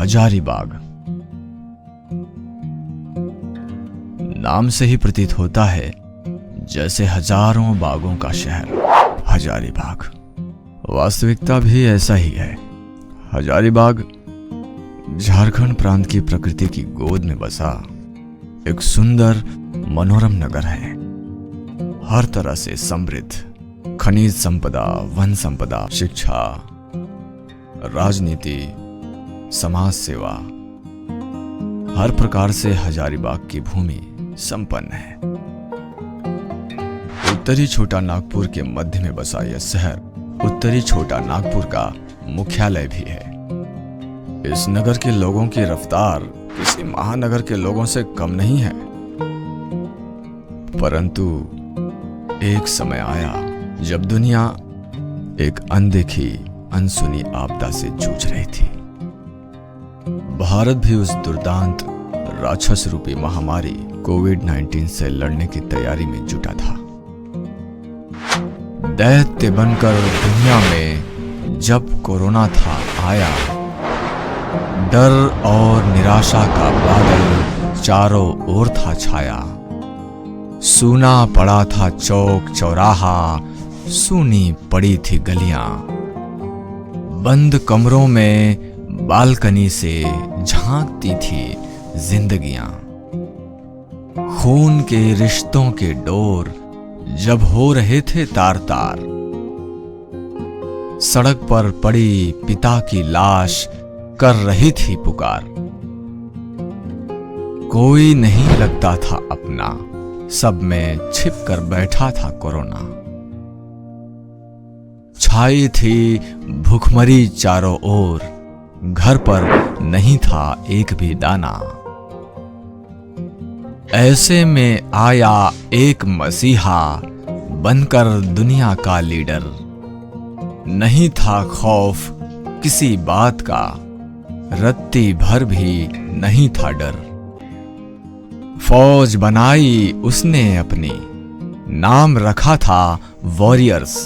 हजारीबाग। नाम से ही प्रतीत होता है जैसे हजारों बागों का शहर हजारीबाग। वास्तविकता भी ऐसा ही है। हजारीबाग झारखंड प्रांत की प्रकृति की गोद में बसा एक सुंदर मनोरम नगर है, हर तरह से समृद्ध। खनिज संपदा, वन संपदा, शिक्षा, राजनीति, समाज सेवा, हर प्रकार से हजारीबाग की भूमि संपन्न है। उत्तरी छोटा नागपुर के मध्य में बसा यह शहर उत्तरी छोटा नागपुर का मुख्यालय भी है। इस नगर के लोगों की रफ्तार किसी महानगर के लोगों से कम नहीं है, परंतु एक समय आया जब दुनिया एक अनदेखी अनसुनी आपदा से जूझ रही थी। भारत भी उस दुर्दांत राक्षस रूपी महामारी कोविड-19 से लड़ने की तैयारी में जुटा था। दैत्य बनकर दुनिया में जब कोरोना था आया, डर और निराशा का बादल चारों ओर था छाया। सूना पड़ा था चौक चौराहा, सूनी पड़ी थी गलियां। बंद कमरों में बालकनी से झांकती थी जिंदगियां। खून के रिश्तों के डोर जब हो रहे थे तार तार। सड़क पर पड़ी पिता की लाश कर रही थी पुकार। कोई नहीं लगता था अपना, सब में छिप कर बैठा था कोरोना। छाई थी भूखमरी चारों ओर, घर पर नहीं था एक भी दाना। ऐसे में आया एक मसीहा बनकर दुनिया का लीडर। नहीं था खौफ किसी बात का, रत्ती भर भी नहीं था डर। फौज बनाई उसने अपनी, नाम रखा था वॉरियर्स।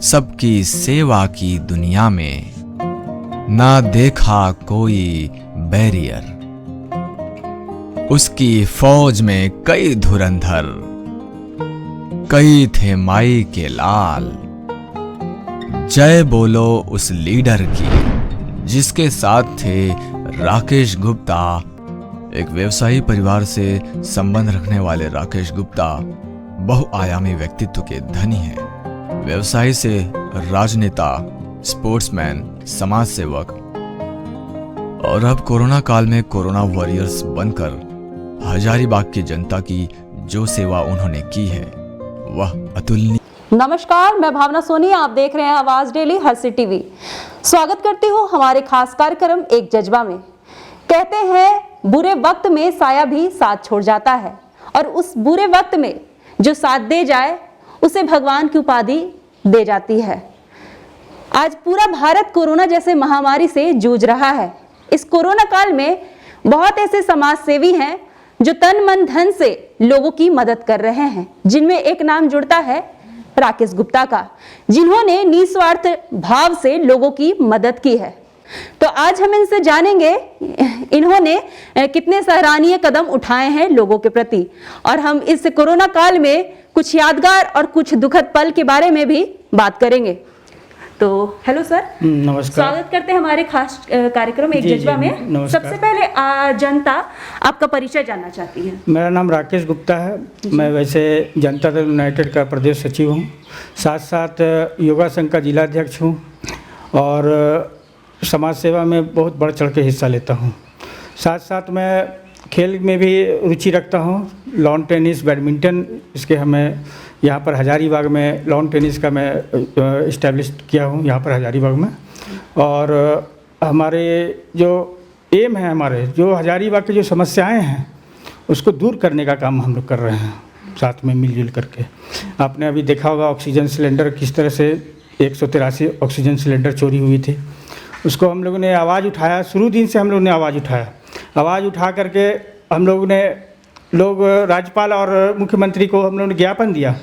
सबकी सेवा की दुनिया में ना देखा कोई बैरियर। उसकी फौज में कई धुरंधर, कई थे माई के लाल। जय बोलो उस लीडर की जिसके साथ थे राकेश गुप्ता। एक व्यवसायी परिवार से संबंध रखने वाले राकेश गुप्ता बहुआयामी व्यक्तित्व के धनी हैं। व्यवसायी से राजनेता, स्पोर्ट्समैन, समाज सेवक और अब कोरोना काल में कोरोना वॉरियर्स बनकर हजारीबाग की जनता की जो सेवा उन्होंने की है वह अतुलनीय। नमस्कार, मैं भावना सोनी, आप देख रहे हैं आवाज डेली हर्षित टीवी। स्वागत करती हूँ हमारे खास कार्यक्रम एक जज्बा में। कहते हैं बुरे वक्त में साया भी साथ छोड़ जाता है, और उस बुरे वक्त में जो साथ दे जाए उसे भगवान की उपाधि दे जाती है। आज पूरा भारत कोरोना जैसे महामारी से जूझ रहा है। इस कोरोना काल में बहुत ऐसे समाज सेवी हैं जो तन मन धन से लोगों की मदद कर रहे हैं, जिनमें एक नाम जुड़ता है राकेश गुप्ता का, जिन्होंने निस्वार्थ भाव से लोगों की मदद की है। तो आज हम इनसे जानेंगे इन्होंने कितने सराहनीय कदम उठाए हैं लोगों के प्रति, और हम इस कोरोना काल में कुछ यादगार और कुछ दुखद पल के बारे में भी बात करेंगे। तो हेलो सर, नमस्कार, स्वागत करते हैं हमारे खास कार्यक्रम एक जज्बा में। सबसे पहले जनता आपका परिचय जानना चाहती है। मेरा नाम राकेश गुप्ता है। मैं वैसे जनता दल यूनाइटेड का प्रदेश सचिव हूँ, साथ साथ योगा संघ का जिलाध्यक्ष हूँ और समाज सेवा में बहुत बढ़ चढ़ के हिस्सा लेता हूँ। साथ साथ मैं खेल में भी रुचि रखता हूँ, लॉन टेनिस, बैडमिंटन। इसके हमें यहाँ पर हजारीबाग में लॉन टेनिस का मैं इस्टेब्लिश किया हूँ यहाँ पर हजारीबाग में। और हमारे जो एम है, हमारे जो हजारीबाग की जो समस्याएं हैं उसको दूर करने का काम हम लोग कर रहे हैं साथ में मिलजुल करके। आपने अभी देखा होगा ऑक्सीजन सिलेंडर किस तरह से 183 ऑक्सीजन सिलेंडर चोरी हुई थी, उसको हम लोगों ने आवाज़ उठाया। शुरू दिन से हम लोगों ने आवाज़ उठाया। आवाज़ उठा करके हम लोग ने राज्यपाल और मुख्यमंत्री को हम लोगों ने ज्ञापन दिया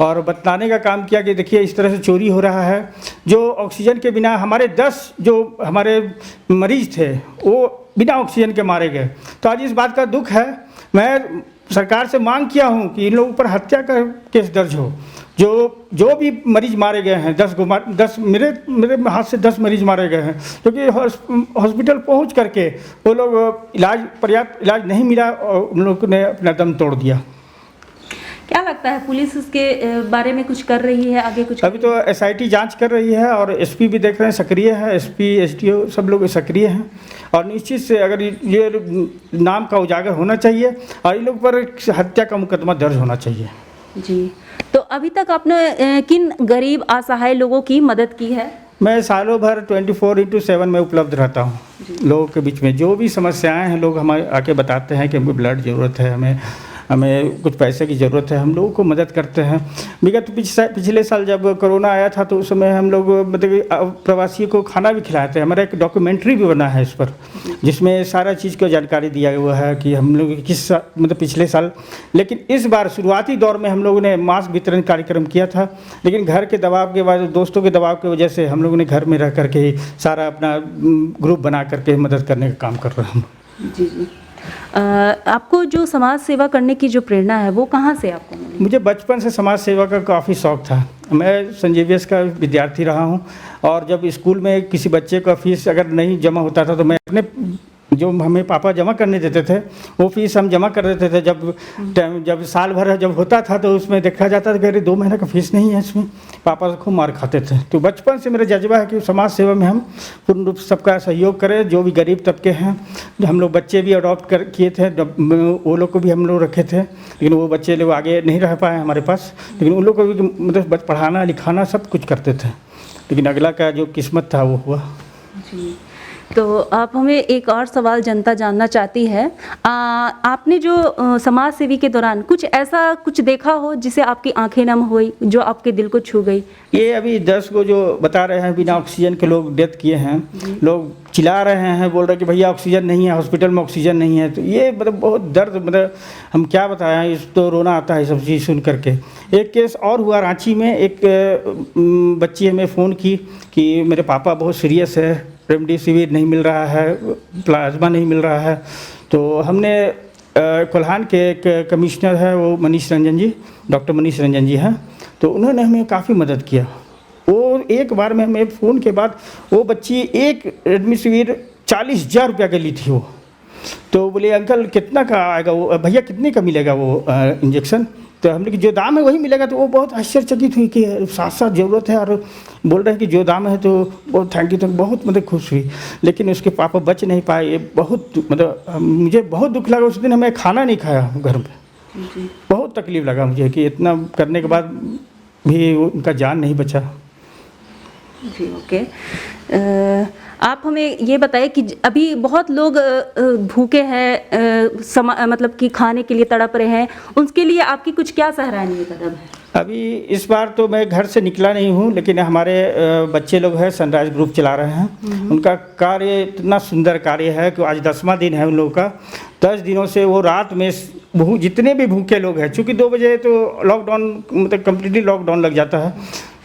और बतलाने का काम किया कि देखिए इस तरह से चोरी हो रहा है, जो ऑक्सीजन के बिना हमारे 10 जो हमारे मरीज थे वो बिना ऑक्सीजन के मारे गए। तो आज इस बात का दुख है। मैं सरकार से मांग किया हूँ कि इन लोगों पर हत्या का केस दर्ज हो। जो भी मरीज मारे गए हैं 10 मेरे हाथ से 10 मरीज मारे गए हैं, क्योंकि हॉस्पिटल पहुंच करके वो लोग पर्याप्त इलाज नहीं मिला और उन लोगों ने अपना दम तोड़ दिया। क्या लगता है पुलिस इसके बारे में कुछ कर रही है आगे कुछ? अभी तो SIT जांच कर रही है और SP भी देख रहे हैं सक्रिय है, SP SDO सब लोग सक्रिय हैं और निश्चित से अगर ये नाम का उजागर होना चाहिए और इन लोग पर हत्या का मुकदमा दर्ज होना चाहिए। जी, तो अभी तक आपने किन गरीब असहाय लोगों की मदद की है? मैं सालों भर 24/7 में उपलब्ध रहता हूँ लोगों के बीच में। जो भी समस्याएं हैं लोग हमें आके बताते हैं कि हमको ब्लड ज़रूरत है, हमें कुछ पैसे की ज़रूरत है, हम लोगों को मदद करते हैं। विगत पिछले साल जब कोरोना आया था तो उस समय हम लोग मतलब प्रवासियों को खाना भी खिलाए थे। हमारा एक डॉक्यूमेंट्री भी बना है इस पर, जिसमें सारा चीज़ को जानकारी दिया हुआ है कि हम लोग किस मतलब पिछले साल। लेकिन इस बार शुरुआती दौर में हम लोगों ने मास्क वितरण कार्यक्रम किया था, लेकिन घर के दबाव के बाद, दोस्तों के दबाव की वजह से हम लोगों ने घर में रह करके ही सारा अपना ग्रुप बना करके मदद करने का काम कर रहे हैं। जी जी, आपको जो समाज सेवा करने की जो प्रेरणा है वो कहाँ से आपको मिली? मुझे बचपन से समाज सेवा का काफ़ी शौक़ था। मैं सेंट जेवियर्स का विद्यार्थी रहा हूँ और जब स्कूल में किसी बच्चे का फीस अगर नहीं जमा होता था तो मैं अपने जो हमें पापा जमा करने देते थे वो फीस हम जमा कर देते थे। जब साल भर जब होता था तो उसमें देखा जाता था कि अरे 2 महीने का फीस नहीं है, इसमें पापा से खूब मार खाते थे। तो बचपन से मेरा जज्बा है कि समाज सेवा में हम पूर्ण रूप से सबका सहयोग करें। जो भी गरीब तबके हैं, जो हम लोग बच्चे भी अडॉप्ट किए थे, वो लोग को भी हम लोग रखे थे, लेकिन वो बच्चे लोग आगे नहीं रह पाए हमारे पास, लेकिन उन लोग को भी मतलब पढ़ाना लिखाना सब कुछ करते थे, लेकिन अगला का जो किस्मत था वो हुआ। जी, तो आप हमें एक और सवाल जनता जानना चाहती है, आपने जो समाज सेवी के दौरान कुछ ऐसा कुछ देखा हो जिसे आपकी आंखें नम हुई, जो आपके दिल को छू गई? ये अभी 10 को जो बता रहे हैं बिना ऑक्सीजन के लोग डेथ किए हैं, लोग चिल्ला रहे हैं, बोल रहे हैं कि भैया ऑक्सीजन नहीं है, हॉस्पिटल में ऑक्सीजन नहीं है। तो ये मतलब बहुत दर्द, मतलब हम क्या बताएं, इस तो रोना आता है सब चीज़ सुन करके। एक केस और हुआ रांची में, एक बच्ची हमें फ़ोन की कि मेरे पापा बहुत सीरियस है, रेमडेसिविर नहीं मिल रहा है, प्लाज्मा नहीं मिल रहा है। तो हमने कोल्हान के एक कमिश्नर है वो मनीष रंजन जी, डॉक्टर मनीष रंजन जी हैं, तो उन्होंने हमें काफ़ी मदद किया। वो एक बार में हमें फ़ोन के बाद वो बच्ची एक रेमडेसिविर 40,000 रुपया की ली थी वो। तो बोले अंकल कितना का आएगा वो, भैया कितने का मिलेगा वो इंजेक्शन? तो हमने कि जो दाम है वही मिलेगा। तो वो बहुत आश्चर्यचकित हुई कि साथ साथ ज़रूरत है और बोल रहे हैं कि जो दाम है, तो बहुत थैंक यू, तो बहुत मतलब खुश हुई। लेकिन उसके पापा बच नहीं पाए। ये बहुत मतलब मुझे बहुत दुख लगा। उस दिन हमें खाना नहीं खाया घर में, बहुत तकलीफ़ लगा मुझे कि इतना करने के बाद भी उनका जान नहीं बचा। जी, ओके। आप हमें ये बताइए कि अभी बहुत लोग भूखे हैं, मतलब कि खाने के लिए तड़प रहे हैं, उनके लिए आपकी कुछ क्या सराहनीय कदम है? अभी इस बार तो मैं घर से निकला नहीं हूँ, लेकिन हमारे बच्चे लोग हैं, सनराइज ग्रुप चला रहे हैं। उनका कार्य इतना सुंदर कार्य है कि आज 10वां दिन है उन लोगों का। 10 दिनों से वो रात में जितने भी भूखे लोग हैं, चूँकि 2 बजे तो लॉकडाउन मतलब कम्प्लीटली लॉकडाउन लग जाता है,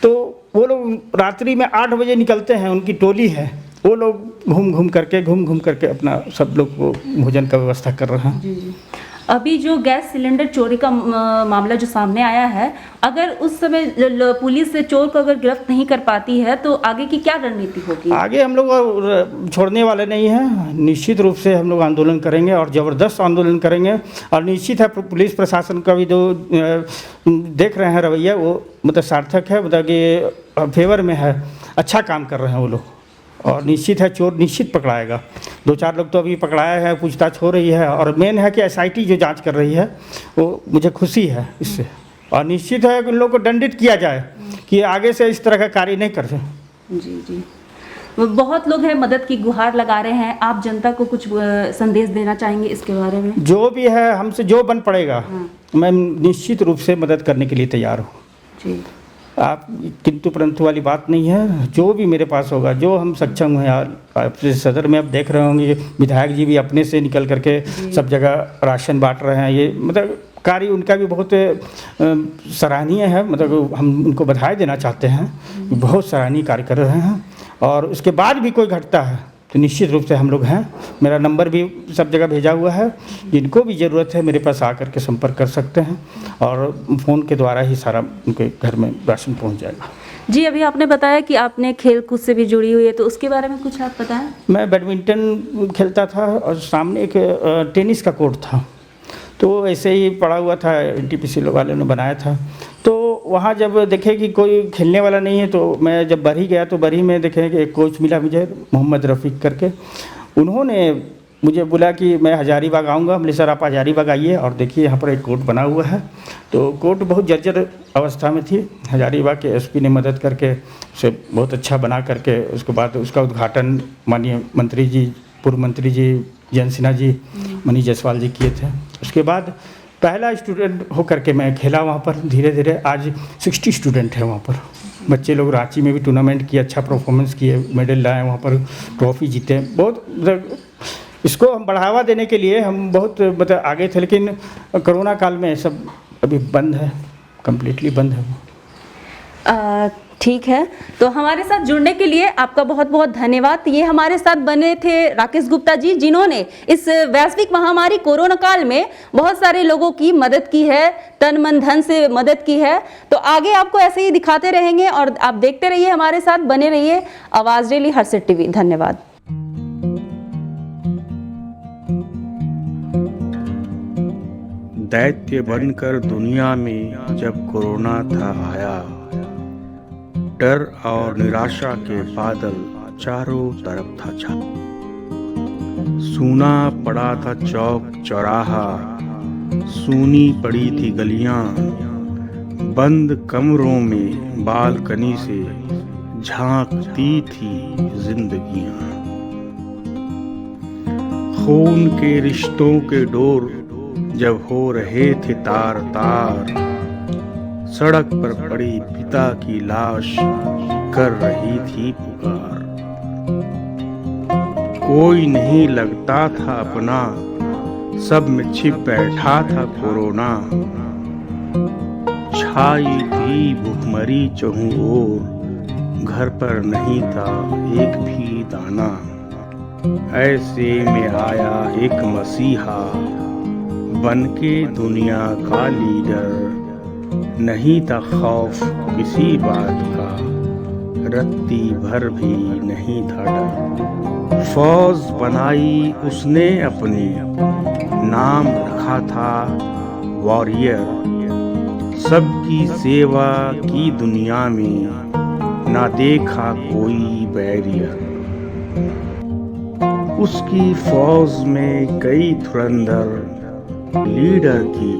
तो वो लोग रात्रि में 8 बजे निकलते हैं, उनकी टोली है, वो लोग घूम घूम करके अपना सब लोग को भोजन का व्यवस्था कर रहे हैं। जी। अभी जो गैस सिलेंडर चोरी का मामला जो सामने आया है, अगर उस समय पुलिस चोर को अगर गिरफ्त नहीं कर पाती है तो आगे की क्या रणनीति होगी? आगे हम लोग छोड़ने वाले नहीं हैं, निश्चित रूप से हम लोग आंदोलन करेंगे और ज़बरदस्त आंदोलन करेंगे। और निश्चित है पुलिस प्रशासन का भी जो देख रहे हैं रवैया वो मतलब सार्थक है, मतलब कि फेवर में है, अच्छा काम कर रहे हैं वो लोग। और निश्चित है चोर निश्चित पकड़ाएगा। 2-4 लोग तो अभी पकड़ाए हैं, पूछताछ हो रही है। और मेन है कि SIT जो जांच कर रही है वो मुझे खुशी है इससे। और निश्चित है कि उन लोगों को दंडित किया जाए कि आगे से इस तरह का कार्य नहीं कर सकें। जी जी, बहुत लोग हैं मदद की गुहार लगा रहे हैं, आप जनता को कुछ संदेश देना चाहेंगे इसके बारे में? जो भी है हमसे जो बन पड़ेगा मैं निश्चित रूप से मदद करने के लिए तैयार हूँ जी। आप किंतु परंतु वाली बात नहीं है। जो भी मेरे पास होगा, जो हम सक्षम हैं यार, आपसे सदर में अब देख रहे होंगे विधायक जी भी अपने से निकल करके सब जगह राशन बांट रहे हैं। ये मतलब कार्य उनका भी बहुत सराहनीय है, मतलब हम उनको बधाई देना चाहते हैं, बहुत सराहनीय कार्य कर रहे हैं। और उसके बाद भी कोई घटता है तो निश्चित रूप से हम लोग हैं, मेरा नंबर भी सब जगह भेजा हुआ है, जिनको भी ज़रूरत है मेरे पास आकर के संपर्क कर सकते हैं और फ़ोन के द्वारा ही सारा उनके घर में राशन पहुंच जाएगा। जी, अभी आपने बताया कि आपने खेल कूद से भी जुड़ी हुई है, तो उसके बारे में कुछ आप बताएं। मैं बैडमिंटन खेलता था और सामने एक टेनिस का कोर्ट था, तो ऐसे ही पड़ा हुआ था, NTPC वालों ने बनाया था। तो वहाँ जब देखे कि कोई खेलने वाला नहीं है, तो मैं जब बरही गया तो बरही में देखे कि एक कोच मिला मुझे, मोहम्मद रफ़ीक करके। उन्होंने मुझे बोला कि मैं हज़ारीबाग आऊँगा। बोले सर आप हज़ारीबाग आइए और देखिए यहाँ पर एक कोर्ट बना हुआ है। तो कोर्ट बहुत जर्जर अवस्था में थी, हज़ारीबाग के SP ने मदद करके उसे बहुत अच्छा बना करके उसके बाद उसका उद्घाटन माननीय मंत्री जी, पूर्व मंत्री जी जयंत सिन्हा जी, मनीष जायसवाल जी किए थे। उसके बाद पहला स्टूडेंट होकर के मैं खेला वहाँ पर। धीरे धीरे आज 60 स्टूडेंट हैं वहाँ पर। बच्चे लोग रांची में भी टूर्नामेंट किए, अच्छा परफॉर्मेंस किए, मेडल लाए, वहाँ पर ट्रॉफी जीते। बहुत मतलब इसको हम बढ़ावा देने के लिए हम बहुत मतलब आगे थे, लेकिन कोरोना काल में सब अभी बंद है, कम्प्लीटली बंद है। ठीक है, तो हमारे साथ जुड़ने के लिए आपका बहुत बहुत धन्यवाद। ये हमारे साथ बने थे राकेश गुप्ता जी, जिन्होंने इस वैश्विक महामारी कोरोना काल में बहुत सारे लोगों की मदद की है, तन मन धन से मदद की है। तो आगे आपको ऐसे ही दिखाते रहेंगे और आप देखते रहिए, हमारे साथ बने रहिए। आवाज़ डेली हर्षित TV। धन्यवाद। दैत्य बनकर दुनिया में जब कोरोना था आया, डर और निराशा के बादल चारों तरफ था छा। सूना पड़ा था चौक चौराहा, सूनी पड़ी थी गलियां, बंद कमरों में बालकनी से झांकती थी जिंदगियां। खून के रिश्तों के डोर जब हो रहे थे तार तार, सड़क पर पड़ी पिता की लाश कर रही थी पुकार। कोई नहीं लगता था अपना, सब में छिप बैठा था कोरोना। छाई थी भुखमरी चहुं ओर, घर पर नहीं था एक भी दाना। ऐसे में आया एक मसीहा, बनके दुनिया का लीडर। नहीं था खौफ किसी बात का, रत्ती भर भी नहीं था डर। फौज बनाई उसने अपनी, नाम रखा था वॉरियर। सबकी सेवा की दुनिया में, ना देखा कोई बैरियर। उसकी फौज में कई धुरंधर लीडर की,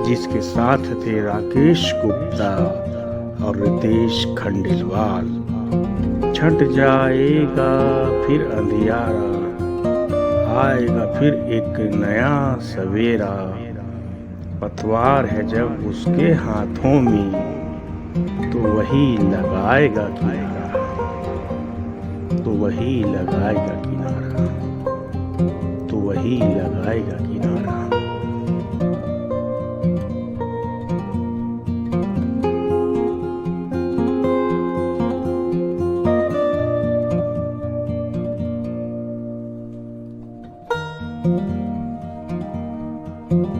जिसके साथ थे राकेश गुप्ता और रितेश खंडेलवाल। छट जाएगा फिर अंधियारा, आएगा फिर एक नया सवेरा। पतवार है जब उसके हाथों में, तो वही लगाएगा किनारा, तो वही लगाएगा किनारा, तो वही लगाएगा किनारा। Thank you.